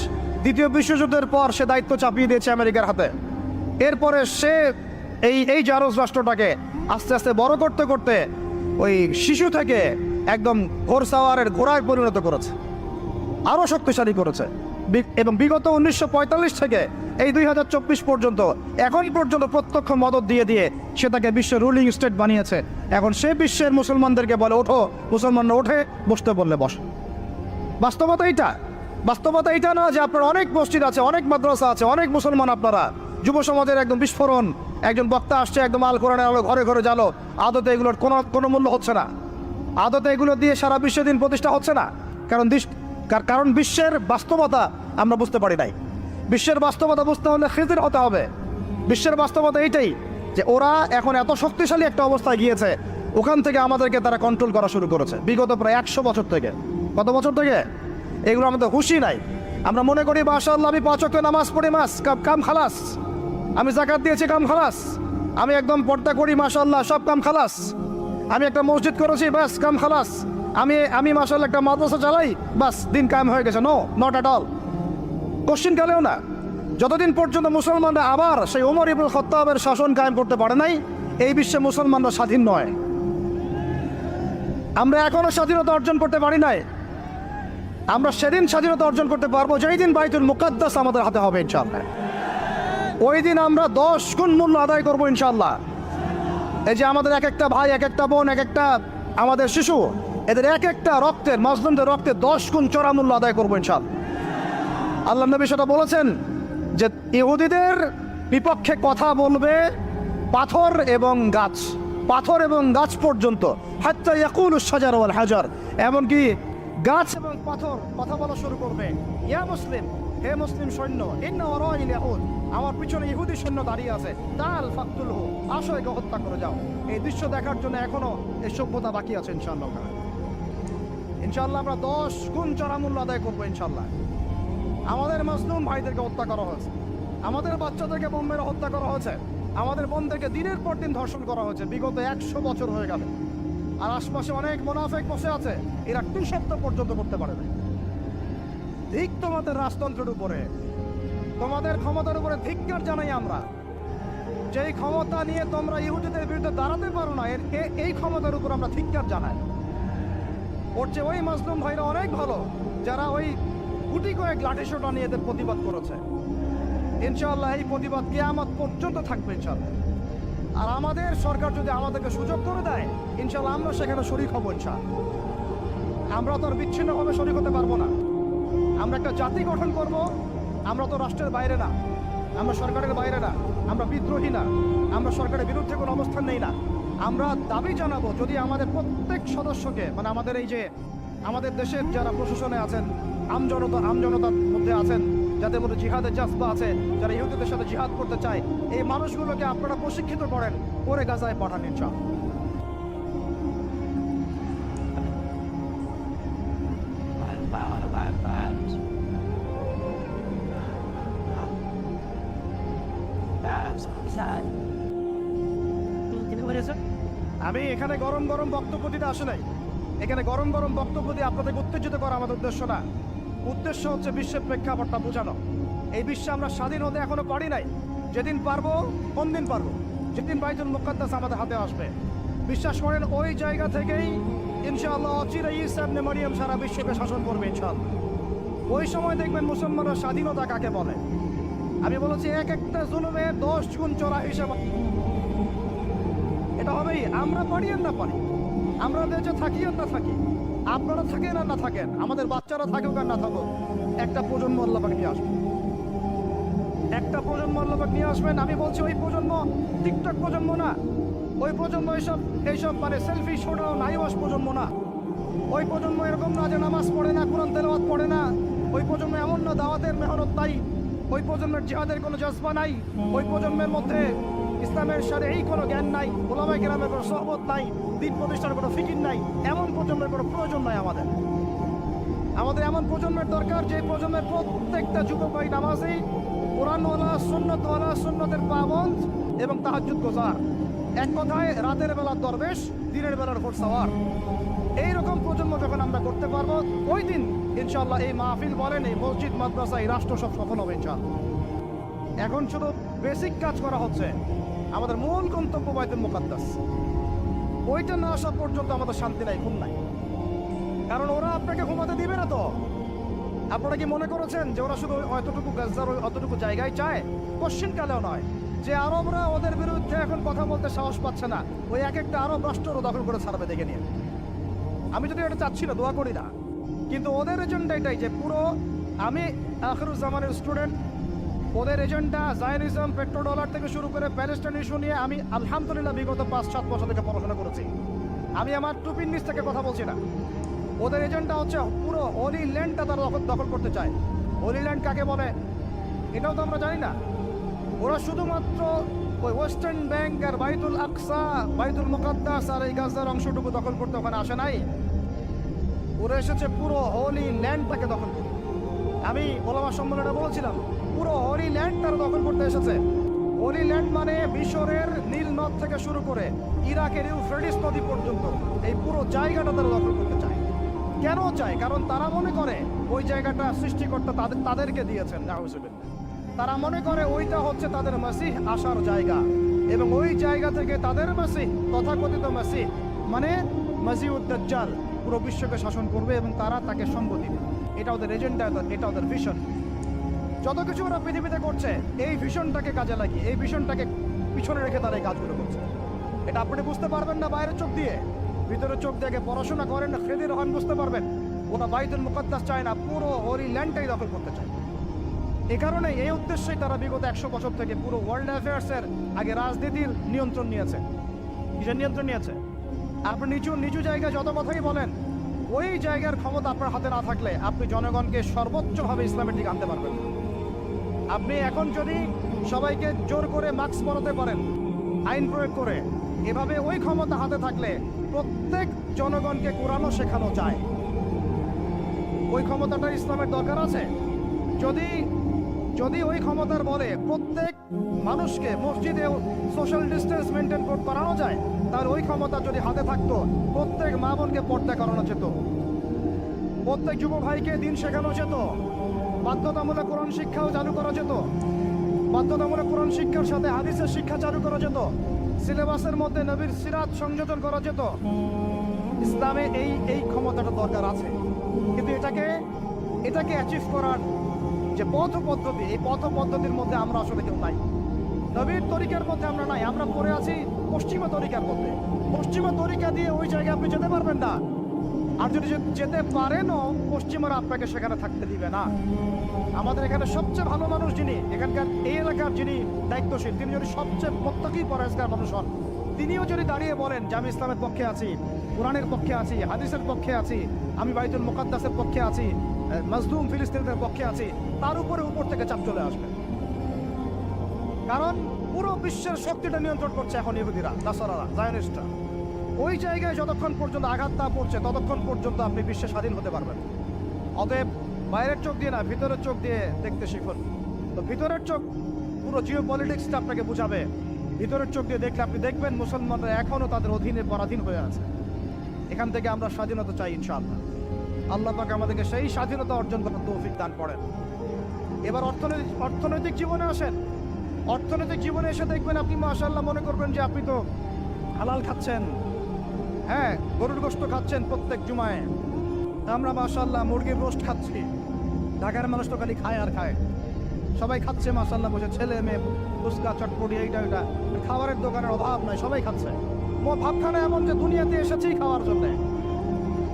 দ্বিতীয় বিশ্বযুদ্ধের পর সে দায়িত্ব চাপিয়ে দিয়েছে আমেরিকার হাতে। এরপরে সে এই জারজ রাষ্ট্রটাকে আস্তে আস্তে বড় করতে করতে ওই শিশু থেকে একদম ঘোড়সাওয়ারের ঘোড়ায় পরিণত করেছে, আরও শক্তিশালী করেছে। এবং বিগত 1945 থেকে এই 2024 পর্যন্ত, এখন পর্যন্ত প্রত্যক্ষ মদত দিয়ে সে তাকে বিশ্বের রুলিং স্টেট বানিয়েছে। এখন সে বিশ্বের মুসলমানদেরকে বলে, ওঠো, মুসলমানরা ওঠে, বসতে বললে বস। বাস্তবতা এইটা না যে আপনার অনেক মসজিদ আছে, অনেক মাদ্রাসা আছে, অনেক মুসলমান, আপনারা যুব সমাজের একদম বিস্ফোরণ, একজন বক্তা আসছে, একদম আল কোরআনের আলো ঘরে ঘরে জ্বালো। আদতে এগুলোর কোনো মূল্য হচ্ছে না। আদতে এগুলো দিয়ে সারা বিশ্বে দিন প্রতিষ্ঠা হচ্ছে না। কারণ বিশ্বের বাস্তবতা আমরা বুঝতে পারি নাই। বিশ্বের বাস্তবতা বুঝতে হলে খিজির হতে হবে। বিশ্বের বাস্তবতা এইটাই যে ওরা এখন এত শক্তিশালী একটা অবস্থায় গিয়েছে, ওখান থেকে আমাদেরকে তারা কন্ট্রোল করা শুরু করেছে বিগত প্রায় 100 বছর থেকে। কত বছর থেকে? এগুলো আমাদের হুঁশি নাই। আমরা মনে করি, মাশাআল্লাহ, আমি 5 ওয়াক্ত নামাজ পড়ি, কাম খালাস, আমি যাকাত দিয়েছি, কাম খালাস, আমি একদম পর্দা করি, মাশাআল্লাহ, সব কাম খালাস, আমি একটা মসজিদ করেছি, বাস কাম খালাস, আমি মাশাআল্লাহ একটা মাদ্রাসা চালাই, বাস দিন কায়েম হয়ে গেছে। No, not at all. Question কালেও না। যতদিন পর্যন্ত মুসলমানরা আবার সেই ওমর ইবনুল খাত্তাবের শাসন কায়েম করতে পারে নাই, এই বিশ্বে মুসলমানরা স্বাধীন নয়। আমরা এখনো স্বাধীনতা অর্জন করতে পারি নাই। আমরা সেদিন স্বাধীনতা অর্জন করতে পারবো যেই দিন বাইতুল মুকাদ্দাস আমাদের হাতে হবে ইনশাআল্লাহ। ওই দিন আমরা 10 গুণ মূল্য আদায় করবো ইনশাআল্লাহ। এই যে আমাদের এক একটা ভাই, এক একটা বোন, এক একটা আমাদের শিশু, এদের এক একটা রক্তের, মাজলুমদের রক্তে 10 গুণ চড়া মূল্য আদায় করবো ইনশাআল্লাহ। আল্লাহ নবী সেটা বলেছেন যে ইহুদিদের বিপক্ষে কথা বলবে পাথর এবং গাছ, পাথর এবং গাছ পর্যন্ত, হাত্তা ইয়াকুলুশ শাজার ওয়াল হাজার, এমনকি গাছ এবং পাথর কথা বলা শুরু করবে। ইয়া মুসলিম, হে মুসলিম সৈন্য, ইন্না ওয়ারাইল ইয়াহুদ, আমার পিছনে ইহুদি সৈন্য দাঁড়িয়ে আছে, তাল ফাকতুলহু, আসো একে হত্যা করে যাও। এই দৃশ্য দেখার জন্য এখনো এই সভ্যতা বাকি আছে ইনশাআল্লাহ। ইনশাআল্লাহ আমরা 10 গুণ চড়া মূল্য আদায় করবো ইনশাআল্লাহ। আমাদের মাজলুম ভাইদেরকে হত্যা করা হয়েছে, আমাদের বাচ্চাদেরকে বোমের হত্যা করা হয়েছে, আমাদের বোনদেরকে দিনের পর দিন ধর্ষণ করা হয়েছে, বিগত 100 বছর হয়ে গেল। আর আশপাশে অনেক মুনাফিক বসে আছে, এরা 2 সপ্তাহ পর্যন্ত করতে পারে না। ঠিক তোমাদের রাজতন্ত্রের উপরে, তোমাদের ক্ষমতার উপরে ধিক্কার জানাই আমরা। যেই ক্ষমতা নিয়ে তোমরা ইহুদিদের বিরুদ্ধে দাঁড়াতে পারো না, এই ক্ষমতার উপর আমরা ধিক্কার জানাই। ওর চেয়ে ওই মাজলুম ভাইরা অনেক ভালো যারা ওই গুটি কয়েক লাঠিসোঁটা নিয়ে এদের প্রতিবাদ করেছে। ইনশাআল্লাহ এই প্রতিবাদ কিয়ামত পর্যন্ত থাকবে ইনশাআল্লাহ। আর আমাদের সরকার যদি আমাদেরকে সুযোগ করে দেয়, ইনশাআল্লাহ আমরা সেখানে শরীক হব ইনশাআল্লাহ। আমরা তো আর বিচ্ছিন্নভাবে শরীক হতে পারবো না। আমরা একটা জাতি গঠন করব। আমরা তো রাষ্ট্রের বাইরে না, আমরা সরকারের বাইরে না, আমরা বিদ্রোহী না, আমরা সরকারের বিরুদ্ধে কোনো অবস্থান নেই না। আমরা দাবি জানাবো যদি আমাদের প্রত্যেক সদস্যকে, মানে আমাদের এই যে আমাদের দেশের যারা প্রশাসনে আছেন, আমজনতার মধ্যে আছেন, যাদের মধ্যে জিহাদের জাজবা আছে, যারা ইহুদিদের সাথে জিহাদ করতে চায়, এই মানুষগুলোকে আপনারা প্রশিক্ষিত করেন, করে গাজায় পাঠান ইনশাআল্লাহ। আমি এখানে গরম গরম বক্তব্য দিতে আসে নাই। এখানে গরম গরম বক্তব্য দিয়ে আপনাদের উত্তেজিত করা আমাদের উদ্দেশ্য না। উদ্দেশ্য হচ্ছে বিশ্বের প্রেক্ষাপটটা বোঝানো। এই বিশ্বে আমরা স্বাধীন হতে এখনো পারি নাই। যেদিন পারবো, কোন দিন পারবো, যেদিন বাইতুল মুকাদ্দাস আমাদের হাতে আসবে, বিশ্বাস করেন ওই জায়গা থেকেই ইনশাআল্লাহ অচিরে ঈসা ইবনে মারিয়াম সারা বিশ্বকে শাসন করবে ইনশাআল্লাহ। ওই সময় দেখবেন মুসলমানরা স্বাধীনতা কাকে বলে। আমি বলেছি এক একটা জুলুমে 10 গুণ চড়া হিসাব। এটা হবেই, আমরা পারি আর না পারি, আমরা দেশে থাকি আর না থাকি, আপনারা থাকেন আর না থাকেন, আমাদের বাচ্চারা থাকুক আর না থাকুক, একটা প্রজন্ম আল্লাহ পাক নিয়ে আসবেন, একটা প্রজন্ম আল্লাহ পাক নিয়ে আসবেন। আমি বলছি ওই প্রজন্ম টিকটক প্রজন্ম না, ওই প্রজন্ম এইসব মানে সেলফি শোনাও নাইওয়াস প্রজন্ম না। ওই প্রজন্ম এরকম না যে নামাজ পড়ে না, কোরআন তেলাওয়াত পড়ে না। ওই প্রজন্ম এমন না দাওয়াতের মেহনত নাই, ওই প্রজন্মের জিহাদের কোনো জজবা নাই, ওই প্রজন্মের মধ্যে ইসলামের সাথে এই কোনো জ্ঞান নাই, ওলামায়ে কেরামের কোনো সোহবত নাই, দিন প্রতিষ্ঠার কোনো ফিকির নাই। এমন প্রজন্মের কোনো প্রয়োজন নাই আমাদের। আমাদের এমন প্রজন্মের দরকার যে প্রজন্মের প্রত্যেকটা যুবক ভাই নামাজি, কোরআনওয়ালা, সুন্নতওয়ালা, সুন্নতের পাবন্দ এবং তাহাজ্জুদ গোজার। এক কথায় রাতের বেলার দরবেশ, দিনের বেলার ঘোড়সাওয়ার। এইরকম প্রজন্ম যখন আমরা করতে পারবো, ওই দিন ইনশাআল্লাহ এই মাহফিল বলেন, এই মসজিদ, মাদ্রাসা, এই রাষ্ট্র সব সফল হবে ইনশাআল্লাহ। এখন শুধু বেসিক কাজ করা হচ্ছে, আমাদের মূল গন্তব্য বাইতুল মুকাদ্দাস। ওইটা না আসা পর্যন্ত আমাদের শান্তি নাই, ঘুম নাই। কারণ ওরা আপনাকে ঘুমাতে দিবে না তো। আপনারা কি মনে করেছেন যে ওরা শুধু অতটুকু গাজার অতটুকু জায়গায় চায়? কোশ্চিন কালেও নয় যে আরবরা ওদের বিরুদ্ধে এখন কথা বলতে সাহস পাচ্ছে না, ওই এক একটা আরব রাষ্ট্রও দখল করে ছাড়বে দেখে নিয়ে। আমি যদি এটা চাচ্ছি না, দোয়া করি না, কিন্তু ওদের এজেন্ডা এটাই যে পুরো, আমি আখিরুজ্জামানের স্টুডেন্ট, ওদের এজেন্ডা জায়নিজম, পেট্রো ডলার থেকে শুরু করে প্যালেস্টাইন ইস্যু নিয়ে আমি আলহামদুলিল্লাহ বিগত 5-7 বছর থেকে পড়াশোনা করেছি। আমি আমার টুপির নিচ থেকে কথা বলছি না। ওদের এজেন্ডা হচ্ছে পুরো হোলি ল্যান্ডটা তারা দখল করতে চায়। হোলি ল্যান্ড কাকে বলে এটাও তো আমরা জানি না। ওরা শুধুমাত্র ওই ওয়েস্টার্ন ব্যাংক আর বাইতুল আকসা, বাইতুল মুকাদ্দাস আর এই গাজার অংশটুকু দখল করতে ওখানে আসে নাই। ওরা এসেছে পুরো হোলি ল্যান্ডটাকে দখল করতে। আমি ওলামা সম্মেলনে বলেছিলাম, পুরো হোলি ল্যান্ড তারা দখল করতে এসেছে। হোলি ল্যান্ড মানে মিশরের নীল নদ থেকে শুরু করে ইরাকের ইউফ্রেটিস নদী পর্যন্ত এই পুরো জায়গাটা তারা দখল করতে চায়। কেন চায়? কারণ তারা মনে করে ওই জায়গাটা সৃষ্টিকর্তা তাদেরকে দিয়েছেন। তারা মনে করে ওইটা হচ্ছে তাদের মাসিহ আসার জায়গা, এবং ওই জায়গা থেকে তাদের মাসিহ, তথাকথিত মাসিহ মানে মাসিহুদ দাজ্জাল পুরো বিশ্বকে শাসন করবে এবং তারা তাকে সঙ্গ দিবে। এটা ওদের এজেন্ডা, এটা ওদের ভিশন। যত কিছু ওরা পৃথিবীতে করছে এই ভিশনটাকে কাজে লাগিয়ে, এই ভিশনটাকে পিছনে রেখে তারা এই কাজগুলো করছে। এটা আপনি বুঝতে পারবেন না বাইরের চোখ দিয়ে, ভিতরের চোখ দিয়ে পড়াশোনা করেন না, খেদির হন, বুঝতে পারবেন। ওরা বাইতুল মুকাদ্দাস চায় না, পুরো হোলি ল্যান্ডটাই দখল করতে চায়। এই কারণে এই উদ্দেশ্যেই তারা বিগত 100 বছর থেকে পুরো ওয়ার্ল্ড অ্যাফেয়ার্সের আগে রাজনীতির নিয়ন্ত্রণ নিয়েছে। কিসের নিয়ন্ত্রণ নিয়েছে? আপনি নিচু জায়গায় যত কথাই বলেন, ওই জায়গার ক্ষমতা আপনার হাতে না থাকলে আপনি জনগণকে সর্বোচ্চভাবে ইসলামের দিকে আনতে পারবেন। আপনি এখন যদি সবাইকে জোর করে মাস্ক পরাতে পারেন আইন প্রয়োগ করে, এভাবে ওই ক্ষমতা হাতে থাকলে প্রত্যেক জনগণকে কোরআনও শেখানো যায়। ওই ক্ষমতাটা ইসলামের দরকার আছে। যদি ওই ক্ষমতার বলে প্রত্যেক মানুষকে মসজিদে সোশ্যাল ডিস্টেন্স মেনটেন করতে পারানো যায়, তাহলে ওই ক্ষমতা যদি হাতে থাকতো প্রত্যেক মা বোনকে পর্দা করানো যেত, প্রত্যেক যুব ভাইকে দিন শেখানো যেত, বাধ্যতামূলক কোরআন শিক্ষাও চালু করা যেত, বাধ্যতামূলক কোরআন শিক্ষার সাথে হাদিসের শিক্ষা চালু করা যেত, সিলেবাসের মধ্যে নবীর সিরাত সংযোজন করা যেত। ইসলামে এই ক্ষমতাটা দরকার আছে, কিন্তু এটাকে অ্যাচিভ করার যে পথ পদ্ধতি, এই পথ পদ্ধতির মধ্যে আমরা আসলে কেউ নাই। নবীর তরিকার মধ্যে আমরা নাই, আমরা পড়ে আছি পশ্চিমা তরিকার মধ্যে। পশ্চিমা তরিকা দিয়ে ওই জায়গায় আপনি যেতে পারবেন না। আর যদি যেতে পারেনও, পশ্চিমারা আপনাকে সেখানে থাকতে দিবে না। আমাদের এখানে সবচেয়ে ভালো মানুষ যিনি, এখানকার এই এলাকার যিনি দায়িত্বশীল, তিনি যদি সবচেয়ে প্রত্যেকেই পরেজগার মানুষ হন, তিনিও যদি দাঁড়িয়ে বলেন যে আমি ইসলামের পক্ষে আছি, কোরআনের পক্ষে আছি, হাদিসের পক্ষে আছি, আমি বাইতুল মুকাদ্দাসের পক্ষে আছি, মাজলুম ফিলিস্তিনিদের পক্ষে আছি, তার উপর থেকে চাপ চলে আসবে। কারণ পুরো বিশ্বের শক্তিটা নিয়ন্ত্রণ করছে এখন ইহুদিরা, নাসারারা, জায়নিস্টরা। ওই জায়গায় যতক্ষণ পর্যন্ত আঘাত না পড়ছে ততক্ষণ পর্যন্ত আপনি বিশ্বে স্বাধীন হতে পারবেন। অতএব বাইরের চোখ দিয়ে না, ভিতরের চোখ দিয়ে দেখতে শিখুন। তো ভিতরের চোখ পুরো জিও পলিটিক্সটা আপনাকে বুঝাবে। ভিতরের চোখ দিয়ে দেখলে আপনি দেখবেন মুসলমানরা এখনও তাদের অধীনে পরাধীন হয়ে আছে। এখান থেকে আমরা স্বাধীনতা চাই ইনশাআল্লাহ। আল্লাহ পাক আমাদেরকে সেই স্বাধীনতা অর্জন করার তৌফিক দান করেন। এবার অর্থনৈতিক জীবনে আসেন। অর্থনৈতিক জীবনে এসে দেখবেন আপনি মাশাআল্লাহ মনে করবেন যে আপনি তো হালাল খাচ্ছেন, হ্যাঁ, গরুর গোশত খাচ্ছেন প্রত্যেক জুমায়। আমরা মাশাআল্লাহ মুরগির রোস্ট খাচ্ছি। ঢাকার মানুষ তো খালি খায় আর খায়, সবাই খাচ্ছে মাশাআল্লাহ, বসে ছেলে মেয়ে, ফুচকা চটপটি এইটা ওইটা, খাবারের দোকানের অভাব নাই, সবাই খাচ্ছে। ভাবখানা এমন যে দুনিয়াতে এসেছি খাওয়ার জন্য।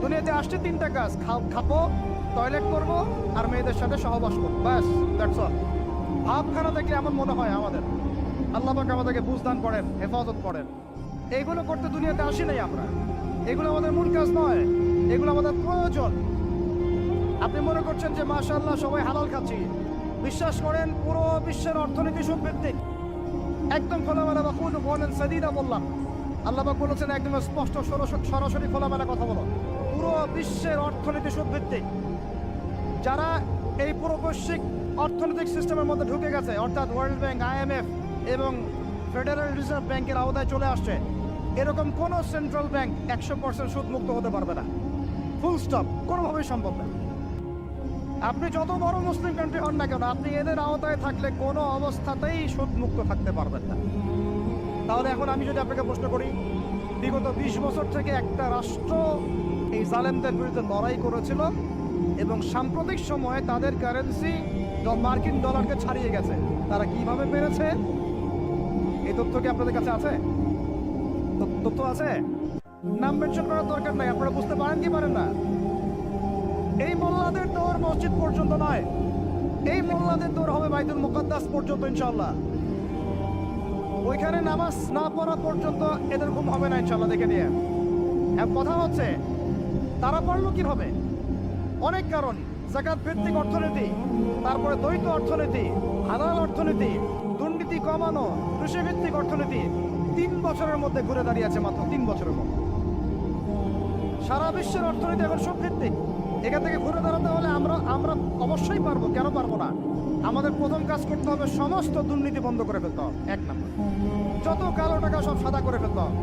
দুনিয়াতে আসছে 3টা কাজ, খাবো, টয়লেট করবো আর মেয়েদের সাথে সহবাস করবো, ব্যাস, দ্যাটস অল। ভাবখানা দেখলে এমন মনে হয় আমাদের। আল্লাহ পাক আমাদেরকে বুঝদান করেন, হেফাজত করেন। এইগুলো করতে দুনিয়াতে আসি নাই আমরা, এগুলো আমাদের মূল কাজ নয়, এগুলো আমাদের প্রয়োজন। আপনি মনে করছেন যে মাশাআল্লাহ সবাই হালাল খাচ্ছি, বিশ্বাস করেন পুরো বিশ্বের অর্থনীতি সুদ ভিত্তিক। একদম খোলামেলা বা কুল বলেন সাদিদা বললাম, আল্লাহ পাক বলেছেন একদম স্পষ্ট সরাসরি খোলামেলা কথা বলো, পুরো বিশ্বের অর্থনীতি সুদ ভিত্তিক। যারা এই পুরো বৈশ্বিক অর্থনৈতিক সিস্টেমের মধ্যে ঢুকে গেছে, অর্থাৎ ওয়ার্ল্ড ব্যাংক, IMF এবং ফেডারেল রিজার্ভ ব্যাংকের আওতায় চলে আসছে, এরকম কোনো সেন্ট্রাল ব্যাংক 100% সুদ মুক্ত হতে পারবে না। ফুল স্টপ, কোনোভাবেই সম্ভব না। আপনি যত বড় মুসলিম কান্ট্রি হন না কেন, আপনি এদের আওতায় থাকলে কোনো অবস্থাতেই সুদ মুক্ত থাকতে পারবেন না। তাহলে এখন আমি যদি আপনাকে প্রশ্ন করি, বিগত 20 বছর থেকে একটা রাষ্ট্র এই জালেমদের বিরুদ্ধে লড়াই করেছিল এবং সাম্প্রতিক সময়ে তাদের কারেন্সি মার্কিন ডলারকে ছাড়িয়ে গেছে, তারা কিভাবে পেরেছে? এই তথ্য কি আপনাদের কাছে আছে? তথ্য আছে? নাম মেনশন করার দরকার নাই, আপনারা বুঝতে পারেন কি পারেন না? এই মোল্লাদের দৌড় মসজিদ পর্যন্ত নয়, এই মোল্লাদের দৌড় হবে বাইতুল মুকাদ্দাস পর্যন্ত ইনশাআল্লাহ। ওইখানে নামাজ না পড়া পর্যন্ত এদের ঘুম হবে না ইনশাআল্লাহ, দেখে নিয়ে। কথা হচ্ছে তারা পারলো কিভাবে? অনেক কারণ, যাকাত ভিত্তিক অর্থনীতি, তারপরে দ্বৈত অর্থনীতি, হালাল অর্থনীতি, দুর্নীতি কমানো, কৃষি ভিত্তিক অর্থনীতি। 3 বছরের মধ্যে ঘুরে দাঁড়িয়েছে, মাত্র 3 বছরের মধ্যে। সারা বিশ্বের অর্থনীতি এখন সুদ ভিত্তিক। এখান থেকে ঘুরে দাঁড়াতে হলে আমরা অবশ্যই পারবো, কেন পারবো না? আমাদের প্রথম কাজ করতে হবে সমস্ত দুর্নীতি বন্ধ করে ফেলতে হবে, 1 নম্বর। যত কালো টাকা সব সাদা করে ফেলতে হবে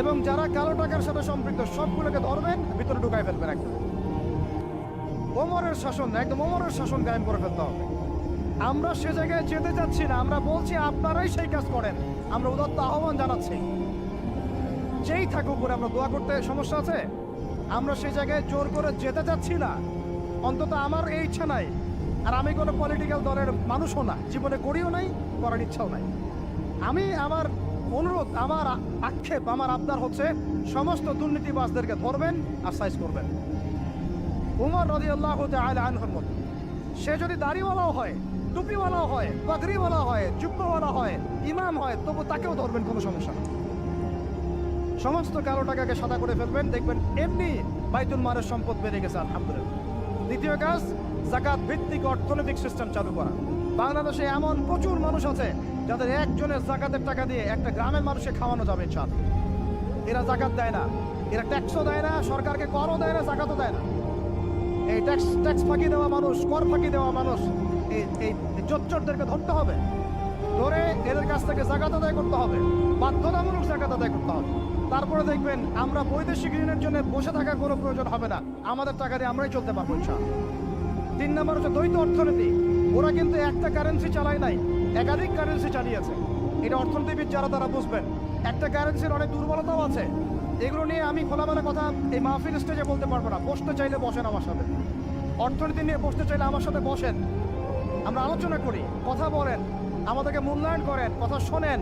এবং যারা কালো টাকার সাথে সম্পৃক্ত সবগুলোকে ধরবেন, ভিতরে ঢুকাই ফেলবেন একদম। ওমরের শাসন, একদম ওমরের শাসন কায়েম করে ফেলতে হবে। আমরা সে জায়গায় যেতে চাচ্ছি না, আমরা বলছি আপনারাই সেই কাজ করেন। আমরা উদাত্ত আহ্বান জানাচ্ছি, যেই থাকুক করে আমরা দোয়া করতে সমস্যা আছে? আমরা সেই জায়গায় জোর করে যেতে চাচ্ছি না, অন্তত আমার এই ইচ্ছা নাই। আর আমি কোনো পলিটিক্যাল দলের মানুষও না, জীবনে করিও নাই, করার ইচ্ছাও নাই। আমি আমার অনুরোধ, আমার আক্ষেপ, আমার আবদার হচ্ছে সমস্ত দুর্নীতিবাজদেরকে ধরবেন আর সাইজ করবেন। উমর রাদিয়াল্লাহু তাআলা আনহুর মতো সে যদি দাড়িওয়ালাও হয়, টুপিওয়ালাও হয়, পাগড়িওয়ালা হয়, জুব্বাওয়ালা হয়, ইমাম হয়, তবু তাকেও ধরবেন, কোনো সমস্যা নেই। সমস্ত কালো টাকাকে সাদা করে ফেলবেন, দেখবেন এমনি বাইতুল মালের সম্পদ বেড়ে গেছে আলহামদুলিল্লাহ। দ্বিতীয় কাজ, যাকাত ভিত্তিক অর্থনৈতিক সিস্টেম চালু করা। বাংলাদেশে এমন প্রচুর মানুষ আছে যাদের একজনের যাকাতের টাকা দিয়ে একটা গ্রামের মানুষকে খাওয়ানো যাবে ইনশাআল্লাহ। এরা যাকাত দেয় না, এরা ট্যাক্সও দেয় না, সরকারকে করও দেয় না, যাকাতও দেয় না। এই ট্যাক্স ফাঁকি দেওয়া মানুষ, কর ফাঁকি দেওয়া মানুষ, এই জোচ্চরদেরকে ধরতে হবে, ধরে এদের কাছ থেকে যাকাত আদায় করতে হবে, বাধ্যতামূলক যাকাত আদায় করতে হবে। তারপরে দেখবেন আমরা বৈদেশিক ঋণের জন্য বসে থাকার কোনো প্রয়োজন হবে না, আমাদের টাকা দিয়ে আমরাই চলতে পারবো ইনশাআল্লাহ। 3 নম্বর হচ্ছে দ্বৈত অর্থনীতি। ওরা কিন্তু একটা কারেন্সি চালায় নাই, একাধিক কারেন্সি চালিয়েছে। এটা অর্থনীতিবিদ যারা তারা বুঝবেন। একটা কারেন্সির অনেক দুর্বলতাও আছে, এগুলো নিয়ে আমি খোলামেলা কথা এই মাহফিল স্টেজে বলতে পারবো না। বসতে চাইলে বসেন আমার সাথে, অর্থনীতি নিয়ে বসতে চাইলে আমার সাথে বসেন, আমরা আলোচনা করি, কথা বলেন, আমাদেরকে মূল্যায়ন করেন, কথা শোনেন,